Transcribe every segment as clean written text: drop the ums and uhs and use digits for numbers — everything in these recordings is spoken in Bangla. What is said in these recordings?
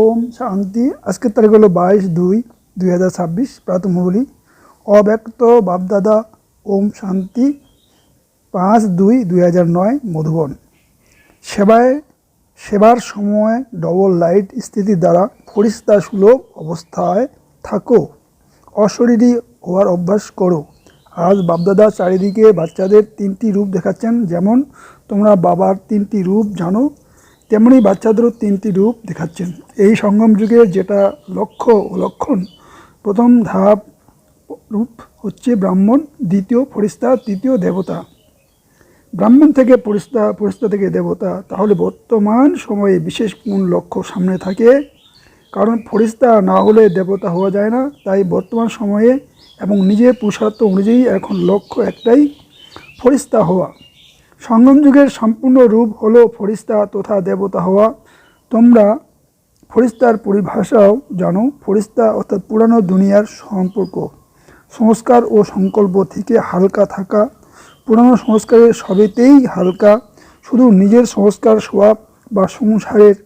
ওম শান্তি। আজকের তারিখ হলো 22/2/2026 প্রাতঃমুরলী। অব্যক্ত বাপদাদা ওম শান্তি 5/2/2009 মধুবন। সেবার সময় ডবল লাইট স্থিতির দ্বারা ফরিস্তা সুলভ অবস্থায় থাকো, অশরীরী হওয়ার অভ্যাস করো। আজ বাপদাদা চারিদিকে বাচ্চাদের 3টি রূপ দেখাচ্ছেন। যেমন তোমরা বাবার 3টি রূপ জানো, তেমনি বাচ্চাদেরও 3টি রূপ দেখাচ্ছেন। এই সঙ্গম যুগে যেটা লক্ষ্য ও লক্ষণ, প্রথম ধাপ রূপ হচ্ছে ব্রাহ্মণ, দ্বিতীয় ফরিস্তা, তৃতীয় দেবতা। ব্রাহ্মণ থেকে ফরিস্তা, ফরিস্তা থেকে দেবতা। তাহলে বর্তমান সময়ে বিশেষ কোন লক্ষ্য সামনে থাকে? কারণ ফরিস্তা না হলে দেবতা হওয়া যায় না। তাই বর্তমান সময়ে এবং নিজের পুরুষার্থ অনুযায়ী এখন লক্ষ্য একটাই, ফরিস্তা হওয়া। সঙ্গম যুগের সম্পূর্ণ রূপ হলো ফরিস্তা তথা দেবতা হওয়া। তোমরা ফরিস্তার পরিভাষাও জানো। ফরিস্তা অর্থাৎ পুরানো দুনিয়ার সম্পর্ক, সংস্কার ও সংকল্প থেকে হালকা থাকা। পুরানো সংস্কারের সবেতেই হালকা, শুধু নিজের সংস্কার স্বভাব বা সংসারের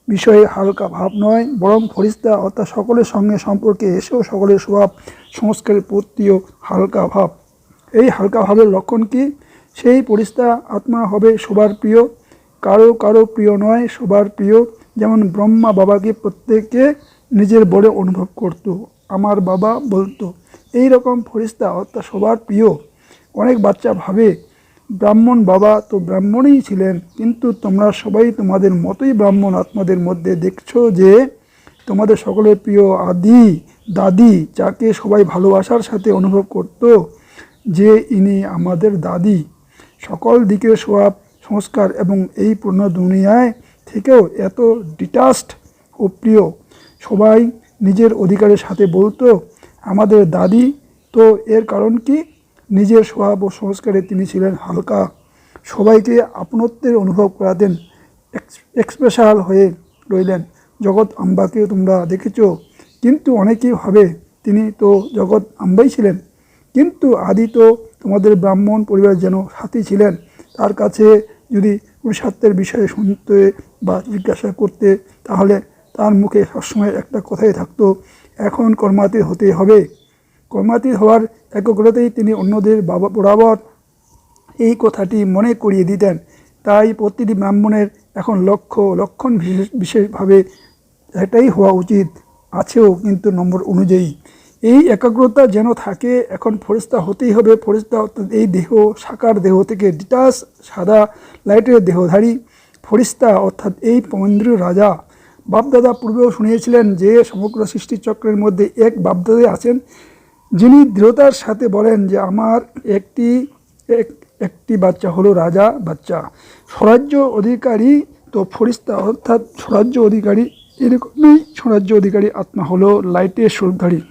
বিষয়ে হালকা ভাব নয়, বরং ফরিস্তা অর্থাৎ সকলের সঙ্গে সম্পর্কে এসেও সকলের স্বভাব সংস্কারের প্রতিও হালকা ভাব। এই হালকা ভাবের লক্ষণ কি? সেই ফরিস্তা আত্মা হবে সবার প্রিয়, কারো কারো প্রিয় নয়, সবার প্রিয়। যেমন ব্রহ্মা বাবাকে প্রত্যেকে নিজের বলে অনুভব করত, আমার বাবা বলতো। এই রকম ফরিস্তা অর্থাৎ সবার প্রিয়। অনেক বাচ্চা ভাবে ব্রাহ্মণ বাবা তো ব্রাহ্মণই ছিলেন, কিন্তু তোমরা সবাই তোমাদের মতোই ব্রাহ্মণ আত্মাদের মধ্যে দেখছো যে তোমাদের সকলের প্রিয় আদি দাদি, যাকে সবাই ভালোবাসার সাথে অনুভব করত যে ইনি আমাদের দাদি। সকল দিকের স্বভাব সংস্কার এবং এই পূর্ণ দুনিয়ায় থেকেও এত ডিটাচড ও প্রিয়। সবাই নিজের অধিকারের সাথে বলতো আমাদের দাদি। তো এর কারণ কি? নিজের স্বভাব ও সংস্কারে তিনি ছিলেন হালকা, সবাইকে আপনত্বের অনুভব করাতেন, এক্সপ্রেশাল হয়ে রইলেন। জগৎ আম্বাকেও তোমরা দেখেছ, কিন্তু অনেকেই ভাবে তিনি তো জগৎ আম্বাই ছিলেন, কিন্তু আদি তো তোমাদের ব্রাহ্মণ পরিবার যেন সাথী ছিলেন। তার কাছে যদি পুরুষার্থের বিষয়ে শুনতে বা জিজ্ঞাসা করতে, তাহলে তার মুখে সবসময় একটা কথাই থাকতো, এখন কর্মাতীত হতে হবে। কর্মাতীত হওয়ার একগ্রতাতেই তিনি অন্যদের বরাবর এই কথাটি মনে করিয়ে দিতেন। তাই প্রতিটি ব্রাহ্মণের এখন লক্ষণ বিশেষভাবে এটাই হওয়া উচিত, আছেও কিন্তু নম্বর অনুযায়ী। এই একাগ্রতা যেন থাকে। এখন ফরিস্তা হতেই হবে। ফরিস্তা অর্থাৎ এই দেহ, সাকার দেহ থেকে ডিটাচ সাদা লাইটের দেহধারী ফরিস্তা অর্থাৎ এই পমেন্দ্রীয় রাজা। বাপদাদা পূর্বেও শুনিয়েছিলেন যে সমগ্র সৃষ্টিচক্রের মধ্যে এক বাপদাদা আছেন, যিনি দৃঢ়তার সাথে বলেন যে আমার একটি বাচ্চা হলো রাজা বাচ্চা, স্বরাজ্য অধিকারী। তো ফরিস্তা অর্থাৎ স্বরাজ্য অধিকারী, এরকমই স্বরাজ্য অধিকারী আত্মা হলো লাইটের স্বরূপধারী।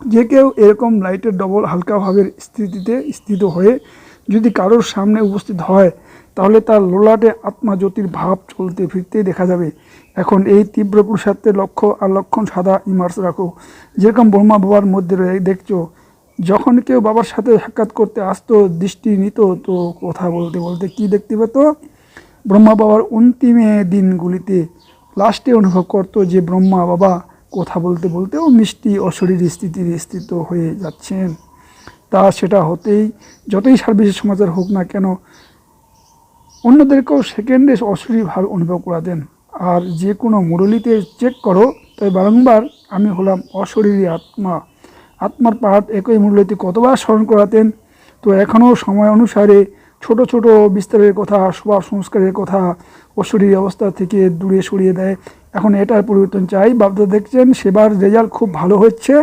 যে কেউ এরকম লাইটের ডবল হালকা ভাবের স্থিতিতে স্থিত হয়ে যদি কারোর সামনে উপস্থিত হয়, তাহলে তার ললাটে আত্মা জ্যোতির ভাব চলতে ফিরতে দেখা যাবে। এখন এই তীব্র পুরুষার্থের লক্ষ্য আর লক্ষণ সাদা ইমার্স রাখো। যেরকম ব্রহ্মা বাবার মধ্যে দেখছো, যখন কেউ বাবার সাথে সাক্ষাৎ করতে আসতো, দৃষ্টি নিত, তো কথা বলতে বলতে কি দেখতে পেত? ব্রহ্মা বাবার অন্তিমে দিনগুলিতে লাস্টে অনুভব করতো যে ব্রহ্মা বাবা কথা বলতে বলতেও মিষ্টি অশরীরী স্থিতির স্থিত হয়ে যাচ্ছেন। তা সেটা হতেই যতই সার্বিক সমাচার হোক না কেন, অন্যদেরকেও সেকেন্ডে অশরীরী ভাব অনুভব করাতেন। আর যে কোনো মুরলিতে চেক করো, তাই বারংবার আমি হলাম অশরীরী আত্মা, আত্মার পাঠ একই মুরলিতে কতবার স্মরণ করাতেন। তো এখনও সময় অনুসারে ছোট ছোট বিস্তারের কথা, স্বভাব সংস্কারের কথা অশরীরী অবস্থা থেকে দূরে সরিয়ে দেয়। এখন এটার পরিবর্তন চাই। বাপদাদা দেখছেন সেবার রেজাল্ট খুব ভালো হচ্ছে,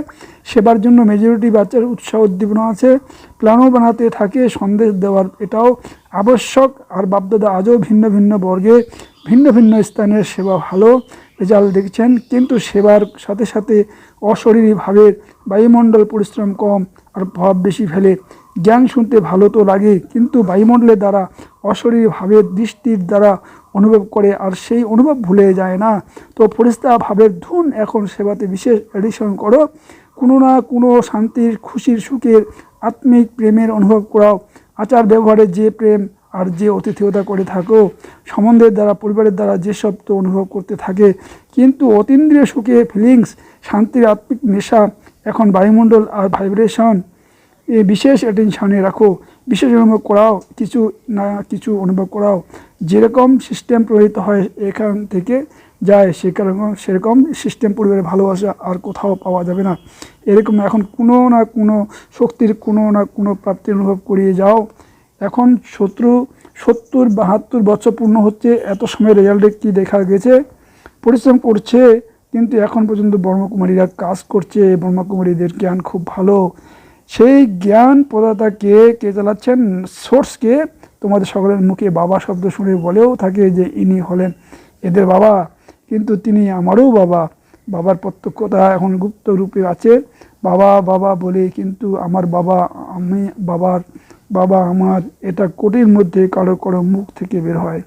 সেবার জন্য মেজরিটি বাচ্চার উৎসাহ উদ্দীপনা আছে, প্ল্যানও বানাতে থাকে, সন্দেশ দেওয়ার এটাও আবশ্যক। আর বাপদাদা আজও ভিন্ন ভিন্ন বর্গে ভিন্ন ভিন্ন স্থানের সেবা ভালো রেজাল্ট দেখছেন, কিন্তু সেবার সাথে সাথে অশরীরী ভাবের বায়ুমণ্ডল পরিশ্রম কম আর ভাব বেশি ফেলে। জ্ঞান শুনতে ভালো তো লাগে, কিন্তু বায়ুমণ্ডলের দ্বারা অশরীরী ভাবের দৃষ্টির দ্বারা অনুভব করে, আর সেই অনুভব ভুলে যায় না। তো ফরিস্তা ভাবের ধুন এখন সেবাতে বিশেষ এডিশন করো। কোনো না কোনো শান্তির, খুশির, সুখের, আত্মিক প্রেমের অনুভব করাও। আচার ব্যবহারে যে প্রেম আর যে অতিথিয়তা করে থাকো, সম্বন্ধের দ্বারা পরিবারের দ্বারা যেসব তো অনুভব করতে থাকে, কিন্তু অতীন্দ্রিয় সুখে ফিলিংস, শান্তির আত্মিক নেশা, এখন বায়ুমণ্ডল আর ভাইব্রেশন এই বিশেষ অ্যাটেনশানে রাখো, বিশেষ অনুভব করাও, কিছু না কিছু অনুভব করাও। যেরকম সিস্টেম প্রভাবিত হয় এখান থেকে যায়, সেরকম সিস্টেম পরিবারের ভালোবাসা আর কোথাও পাওয়া যাবে না। এরকম এখন কোনো না কোনো শক্তির কোনো না কোনো প্রাপ্তি অনুভব করিয়ে যাও। এখন 70-72 বছর পূর্ণ হচ্ছে, এত সময় রেজাল্টে কী দেখা গেছে? পরিশ্রম করছে, কিন্তু এখন পর্যন্ত ব্রহ্মকুমারীরা কাজ করছে, ব্রহ্মকুমারীদের জ্ঞান খুব ভালো। সেই জ্ঞান প্রদাতাকে কে চালাচ্ছেন? সোর্সকে। তোমাদের সকলের মুখে বাবা শব্দ শুনে বলেও থাকে যে ইনি হলেন এদের বাবা, কিন্তু তিনি আমারও বাবা। বাবার প্রত্যক্ষতা এখন গুপ্ত রূপে আছে। বাবা বাবা বলে, কিন্তু আমার বাবা, আমি বাবার বাবা আমার, এটা কোটির মধ্যে কারো কারো মুখ থেকে বের হয়।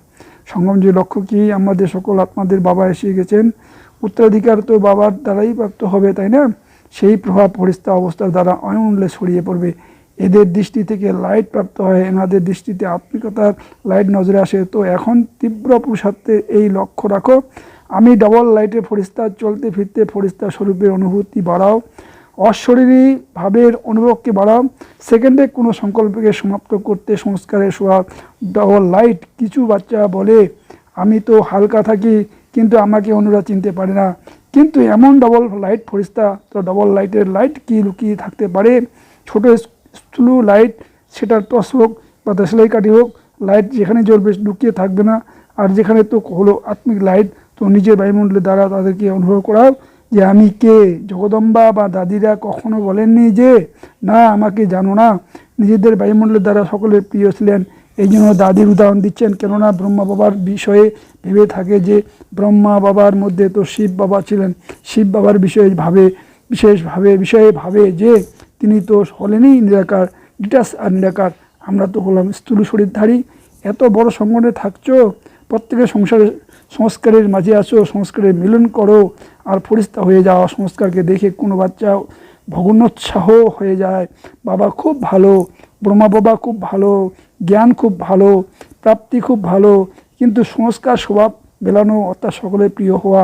সঙ্গম যে লক্ষ্য কি? আমাদের সকল আত্মাদের বাবা এসে গেছেন, উত্তরাধিকার তো বাবার দ্বারাই প্রাপ্ত হবে, তাই না? সেই প্রভাব ফেরেশতা অবস্থার দ্বারা অয়নলে ছড়িয়ে পড়বে। এদের দৃষ্টি থেকে লাইট প্রাপ্ত হয়, এনাদের দৃষ্টিতে আত্মিকতার লাইট নজরে আসে। তো এখন তীব্র পুরুষার্থে এই লক্ষ্য রাখো, আমি ডবল লাইটে ফেরেশতা, চলতে ফিরতে ফেরেশতা স্বরূপের অনুভূতি বাড়াও, অশরীরী ভাবের অনুভবকে বাড়াও। সেকেন্ডে কোনো সংকল্পকে সমাপ্ত করতে সংস্কারের সোহাগ ডবল লাইট। কিছু বাচ্চা বলে আমি তো হালকা থাকি, কিন্তু আমাকে অন্যরা চিনতে পারে না। কিন্তু এমন ডবল লাইট ফেরেশতা, তো ডবল লাইটের লাইট কি লুকিয়ে থাকতে পারে? ছোট স্লু লাইট, সেটা টর্চ হোক বা দেশলাই কাঠি হোক, লাইট যেখানে জ্বলবে লুকিয়ে থাকবে না। আর যেখানে তো হলো আত্মিক লাইট, তো নিজের বায়ুমণ্ডলের দ্বারা তাদেরকে অনুভব করাও যে আমি কে। জগদম্বা বা দাদিরা কখনো বলেননি যে না আমাকে জানো না। নিজেদের বায়ুমণ্ডলের দ্বারা সকলের প্রিয় ছিলেন, এই জন্য দাদির উদাহরণ দিচ্ছেন। কেননা ব্রহ্মা বাবার বিষয়ে ভেবে থাকে যে ব্রহ্মা বাবার মধ্যে তো শিব বাবা ছিলেন, শিব বাবার বিষয়ে ভাবে যে তিনি তো হলেনই নিরাকার, ডিটাস আর নিরাকার। আমরা তো হলাম স্থূল শরীরধারী। এত বড় সংগঠনে থাকছো, প্রত্যেকের সংস্কারের মাঝে আসো, সংস্কারের মিলন করো আর ফেরেশতা হয়ে যাও। সংস্কারকে দেখে কোনো বাচ্চা ভগ্নোৎসাহ হয়ে যায়, বাবা খুব ভালো, ব্রহ্মা বাবা খুব ভালো, জ্ঞান খুব ভালো, প্রাপ্তি খুব ভালো, কিন্তু সংস্কার স্বভাব মেলানো অর্থাৎ সকলের প্রিয় হওয়া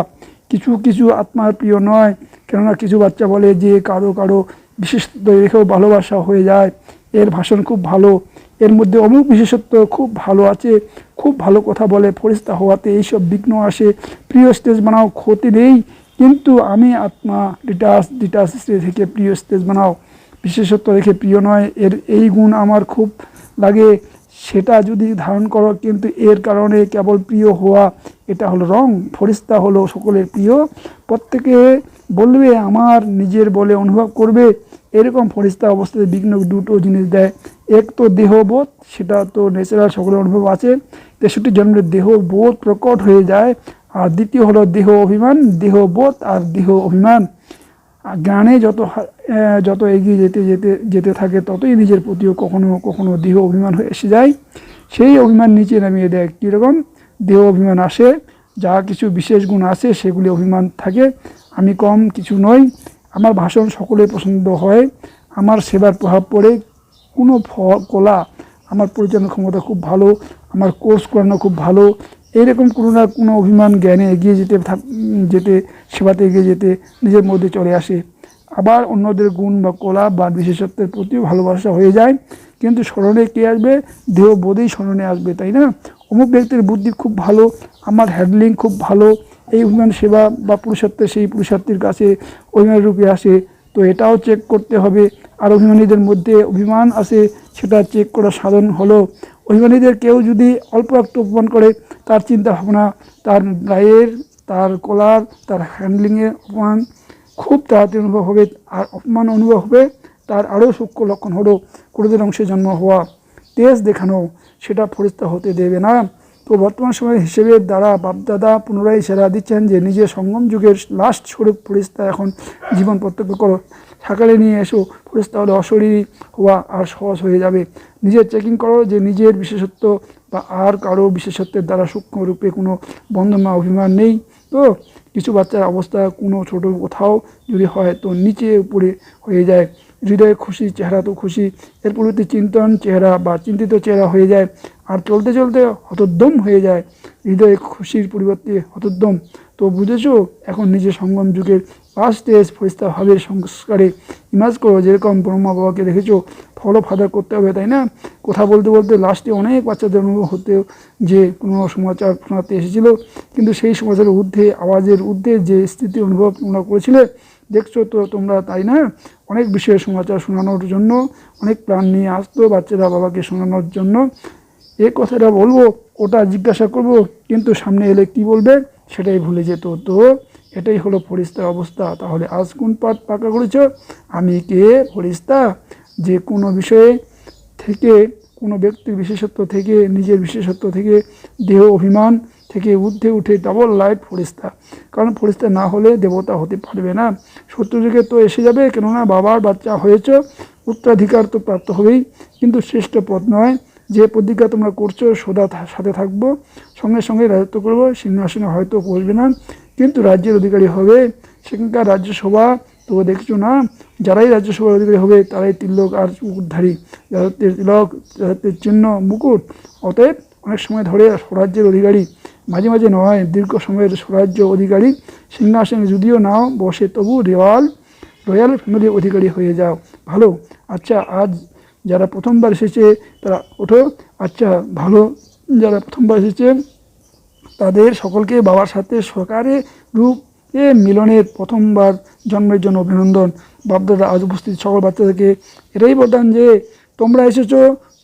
কিছু কিছু আত্মার প্রিয় নয়। কেননা কিছু বাচ্চা বলে যে কারো কারো বিশেষত্ব রেখেও ভালোবাসা হয়ে যায়, এর ভাষণ খুব ভালো, এর মধ্যে অমুক বিশেষত্ব খুব ভালো আছে, খুব ভালো কথা বলে, ফেরেশতা হওয়াতে এইসব বিঘ্ন আসে। প্রিয় স্টেজ বানাও, ক্ষতি নেই, কিন্তু আমি আত্মা ডিটাস থেকে প্রিয় স্টেজ বানাও, বিশেষত্ব রেখে প্রিয় নয়। এই গুণ আমার খুব লাগে, সেটা যদি ধারণ করো, কিন্তু এর কারণে কেবল প্রিয় হওয়া, এটা হলো রং। ফেরেশতা হলো সকলের প্রিয়, প্রত্যেকে বলবে আমার নিজের বলে অনুভব করবে। এরকম ফেরেশতা অবস্থাতে বিঘ্ন দুটো জিনিস দেয়। এক তো দেহবোধ, সেটা তো ন্যাচারাল সকলের অনুভব আছে, 63 জন্মের দেহবোধ প্রকট হয়ে যায়। আর দ্বিতীয় হলো দেহ অভিমান, দেহবোধ আর দেহ অভিমান। জ্ঞানে যত এগিয়ে যেতে থাকে, ততই নিজের প্রতিও কখনো কখনো দেহ অভিমান হয়ে এসে যায়। সেই অভিমান নিচে নামিয়ে দেয়। কীরকম দেহ অভিমান আসে? যা কিছু বিশেষ গুণ আছে সেগুলি অভিমান থাকে। আমি কম কিছু নই, আমার ভাষণ সকলের পছন্দ হয়, আমার সেবার প্রভাব পড়ে, কোনো কলা, আমার পরিচালনা ক্ষমতা খুব ভালো, আমার কোর্স করানো খুব ভালো, এইরকম কোনো না কোনো অভিমান জ্ঞানে এগিয়ে যেতে সেবাতে এগিয়ে যেতে নিজের মধ্যে চলে আসে। আবার অন্যদের গুণ বা কলা বা বিশেষত্বের প্রতিও ভালোবাসা হয়ে যায়, কিন্তু স্মরণে কে আসবে? দেহবোধেই স্মরণে আসবে, তাই না? অমুক ব্যক্তির বুদ্ধি খুব ভালো, আমার হ্যান্ডলিং খুব ভালো, এই অভিমান সেবা বা পুরুষত্বের সেই পুরুষার্থীর কাছে অভিমান রূপে আসে। তো এটাও চেক করতে হবে। আর অভিমানীদের মধ্যে অভিমান আসে, সেটা চেক করা সাধন হলো। অভিমানীদের কেউ যদি অল্প একটু অপমান করে, তার চিন্তা ভাবনা, তার রায়ের, তার কলার, তার হ্যান্ডলিংয়ের অপমান খুব তাড়াতাড়ি অনুভব হবে। আর অপমান অনুভব হবে, তার আরও সূক্ষ্ম লক্ষণ হলো ক্রোধের অংশে জন্ম হওয়া, তেজ দেখানো, সেটা ফেরেশতা হতে দেবে না। তো বর্তমান সময়ের হিসেবের দ্বারা বাপদাদা পুনরায় সেরা দিচ্ছেন যে নিজের সঙ্গম যুগের লাস্ট স্বরূপ ফেরেশতা এখন জীবন প্রত্যক্ষ করো, সকালে নিয়ে এসো। ফেরেশতা হলে অশরীরী হওয়া আর সহজ হয়ে যাবে। নিজের চেকিং করো যে নিজের বিশেষত্ব বা আর কারো বিশেষত্বের দ্বারা সূক্ষ্ম রূপে কোনো বন্ধন বা অভিমান নেই। তো কিছু বাচ্চার অবস্থা কোনো ছোটো কোথাও যদি হয় তো নিচে উপরে হয়ে যায়, হৃদয়ে খুশি, চেহারা তো খুশি, এর পরিবর্তে চিন্তন চেহারা বা চিন্তিত চেহারা হয়ে যায়, আর চলতে চলতে হতোদ্যম হয়ে যায়। হৃদয়ে খুশির পরিবর্তে হতোদ্যম। তো বুঝেছো, এখন নিজের সঙ্গম যুগের ফার্স্ট স্টেজ ফরিস্তা ভাবের সংস্কারে ইমাজ করো। যেরকম ব্রহ্মা বাবাকে দেখেছো ফলো ফাদার করতে হবে, তাই না? কথা বলতে বলতে লাস্টে অনেক বাচ্চাদের অনুভব হতে যে কোনো সমাচার শোনাতে এসেছিল, কিন্তু সেই সমাচারের ঊর্ধ্বে, আওয়াজের ঊর্ধ্বে যে স্থিতি অনুভব তোমরা করেছিলে, দেখছো তো তোমরা, তাই না? অনেক বিষয়ের সমাচার শোনানোর জন্য অনেক প্রাণ নিয়ে আসতো বাচ্চারা বাবাকে শোনানোর জন্য। এই কথাটা বলবো, ওটা জিজ্ঞাসা করব, কিন্তু সামনে এলে কি বলবে সেটাই ভুলে যেত। তো এটাই হলো ফরিস্তার অবস্থা। তাহলে আজ কোন পাঠ পাকা করেছ? আমি কে ফরিস্তা? যে কোনো বিষয়ে থেকে, কোনো ব্যক্তির বিশেষত্ব থেকে, নিজের বিশেষত্ব থেকে, দেহ অভিমান থেকে ঊর্ধ্বে উঠে ডাবল লাইট ফরিস্তা। কারণ ফরিস্তা না হলে দেবতা হতে পারবে না। সত্যযুগে তো এসে যাবে, কেননা বাবার বাচ্চা হয়েছ, উত্তরাধিকার তো প্রাপ্ত হবেই, কিন্তু শ্রেষ্ঠ পদ নয়। যে প্রতিজ্ঞা তোমরা করছো, সদা সাথে থাকবো, সঙ্গে সঙ্গে রাজত্ব করবো, সিংহাসনে হয়তো বসবে না, কিন্তু রাজ্যের অধিকারী হবে। সেখানকার রাজ্যসভা তো দেখছো না, যারাই রাজ্যসভার অধিকারী হবে তারাই তিলক আর মুকুটধারী, রাজত্বের তিলক, রাজত্বের চিহ্ন, মুকুট। অতএব অনেক সময় ধরে স্বরাজ্যের অধিকারী, মাঝে মাঝে নয়, দীর্ঘ সময়ের স্বরাজ্য অধিকারী, সিংহাসনে যদিও নাও বসে, তবু রয়্যাল ফ্যামিলির অধিকারী হয়ে যাও। ভালো। আচ্ছা, আজ যারা প্রথমবার এসেছে তারা ওঠো। আচ্ছা ভালো, যারা প্রথমবার এসেছে তাদের সকলকে বাবার সাথে সহকারে রূপে মিলনের প্রথমবার জন্মের জন্য অভিনন্দন। বাপদাদা আজ উপস্থিত সকল বাচ্চাদেরকে এটাই বলতাম যে তোমরা এসেছো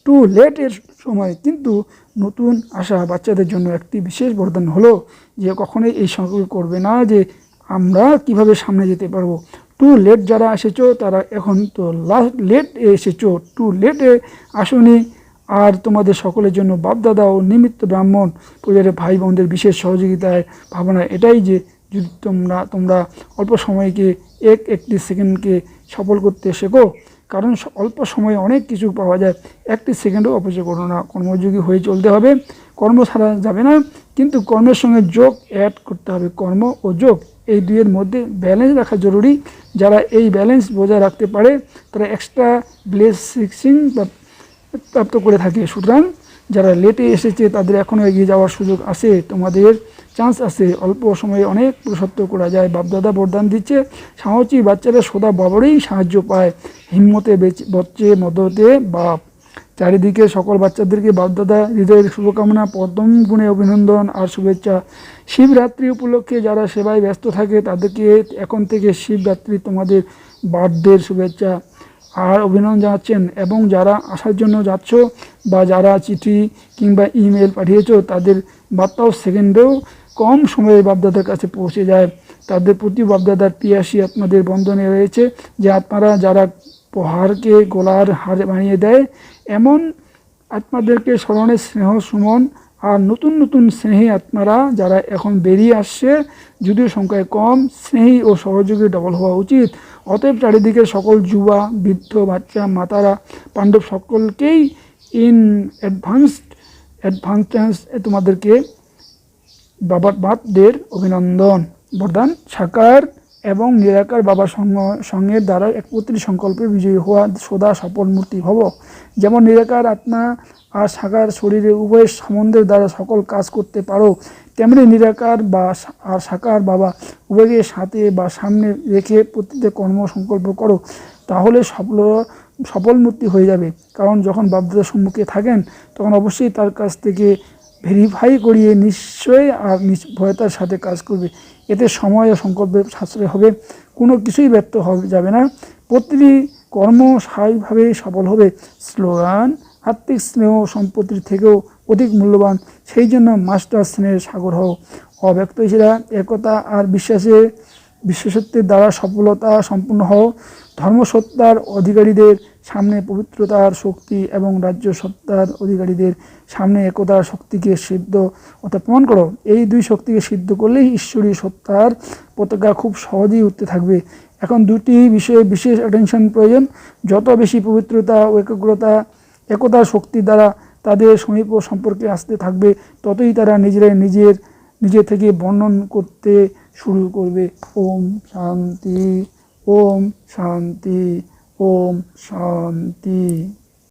টু লেট এর সময়, কিন্তু নতুন আসা বাচ্চাদের জন্য একটি বিশেষ বরদান হলো যে কখনোই এই সংকল্প করবে না যে আমরা কিভাবে সামনে যেতে পারবো। টু লেট যারা এসেছো তারা এখন তো লাস্ট লেট এ এসেছো, টু লেট এ আসনি। আর তোমাদের সকলের জন্য বাপদাদা ও নিমিত্ত ব্রাহ্মণ পরিবারের ভাই বোনদের বিশেষ সহযোগিতায় ভাবনা এটাই যে যদি তোমরা অল্প সময়কে একটি সেকেন্ডকে সফল করতে শেখো, কারণ অল্প সময়ে অনেক কিছু পাওয়া যায়। একটি সেকেন্ডও অপচয় করো না। কর্মযোগী হয়ে চলতে হবে, কর্ম ছাড়া যাবে না, কিন্তু কর্মের সঙ্গে যোগ অ্যাড করতে হবে। কর্ম ও যোগ এই দুইয়ের মধ্যে ব্যালেন্স রাখা জরুরি। যারা এই ব্যালেন্স বজায় রাখতে পারে তারা এক্সট্রা ব্লেসিং প্রাপ্ত করে থাকে। সুতরাং যারা লেটে এসেছে তাদের এখনও এগিয়ে যাওয়ার সুযোগ আছে, তোমাদের চান্স আছে। অল্প সময়ে অনেক পুরুষত্ব করা যায়। বাপদাদা বরদান দিচ্ছে, সাহসী বাচ্চারা সদা বাবারই সাহায্য পায়। হিম্মতে বচ্চে মদতে বাপ। চারিদিকে সকল বাচ্চাদেরকে বাপদাদা হৃদয়ের শুভকামনা, পদ্ম গুণে অভিনন্দন আর শুভেচ্ছা। শিবরাত্রি উপলক্ষে যারা সেবায় ব্যস্ত থাকে তাদেরকে এখন থেকে শিবরাত্রি তোমাদের বার্থডের শুভেচ্ছা আর অভিনন্দন জানাচ্ছেন। এবং যারা আসার জন্য যাচ্ছ বা যারা চিঠি কিংবা ইমেল পাঠিয়েছো তাদের বার্তাও সেকেন্ডেও কম সময়ে বাপদাদার কাছে পৌঁছে যায়। তাদের প্রতি বাপদাদার পিয়াসী আত্মাদের বন্ধনে রয়েছে, যে আত্মারা যারা প্রহারকে গলার হার বানিয়ে দেয়, এমন আত্মাদেরকে স্মরণে স্নেহ সুমন। আর নতুন নতুন স্নেহী আত্মারা যারা এখন বেরিয়ে আসছে, যদিও সংখ্যায় কম, স্নেহী ও সহযোগী ডবল হওয়া উচিত। অতএব চারিদিকে সকল যুবা, বৃদ্ধ, বাচ্চা, মাতারা, পাণ্ডব সকলকেই ইন অ্যাডভান্স তোমাদেরকে বাবার বাপদের অভিনন্দন। বরদান সাকার এবং নিরাকার বাবার সঙ্গের দ্বারা একত্রী সংকল্পে বিজয়ী হওয়া সদা সফল মূর্তি ভব। যেমন নিরাকার আত্মা আর সাকার শরীরে উভয় সম্বন্ধের দ্বারা সকল কাজ করতে পারো, তেমনি নিরাকার আর সাকার বাবা উভয়কে সাথে বা সামনে রেখে প্রতিটি কর্ম সংকল্প করো, তাহলে সফল মূর্তি হয়ে যাবে। কারণ যখন বাপদাদার সম্মুখে থাকেন তখন অবশ্যই তার কাছ থেকে ভেরিফাই করিয়ে নিশ্চয়ই আর নির্ভয়তার সাথে কাজ করবে। এতে সময় ও সংকল্পের সাশ্রয় হবে, কোনো কিছুই ব্যর্থ যাবে না, প্রতিটি কর্ম স্বাভাবিকভাবেই সফল হবে। স্লোগান: আত্মিক স্নেহ সম্পত্তির থেকেও অধিক মূল্যবান, সেই জন্য মাস্টার স্নেহের সাগর হও। অব্যক্ত ইচ্ছা, একতা আর বিশ্বাসত্বের দ্বারা সফলতা সম্পূর্ণ হও। ধর্মসত্তার অধিকারীদের সামনে পবিত্রতার শক্তি এবং রাজ্য সত্তার অধিকারীদের সামনে একতার শক্তিকে সিদ্ধ অর্থাৎ প্রমাণ করো। এই দুই শক্তিকে সিদ্ধ করলেই ঈশ্বরীয় সত্তার পতাকা খুব সহজেই উঠতে থাকবে। এখন দুটি বিষয়ে বিশেষ অ্যাটেনশন প্রয়োজন। যত বেশি পবিত্রতা ও একতার শক্তি দ্বারা তাদের সমীপ সম্পর্কে আসতে থাকবে, ততই তারা নিজে থেকে বর্ণন করতে শুরু করবে। ওম শান্তি, ওম শান্তি, ওম শান্তি।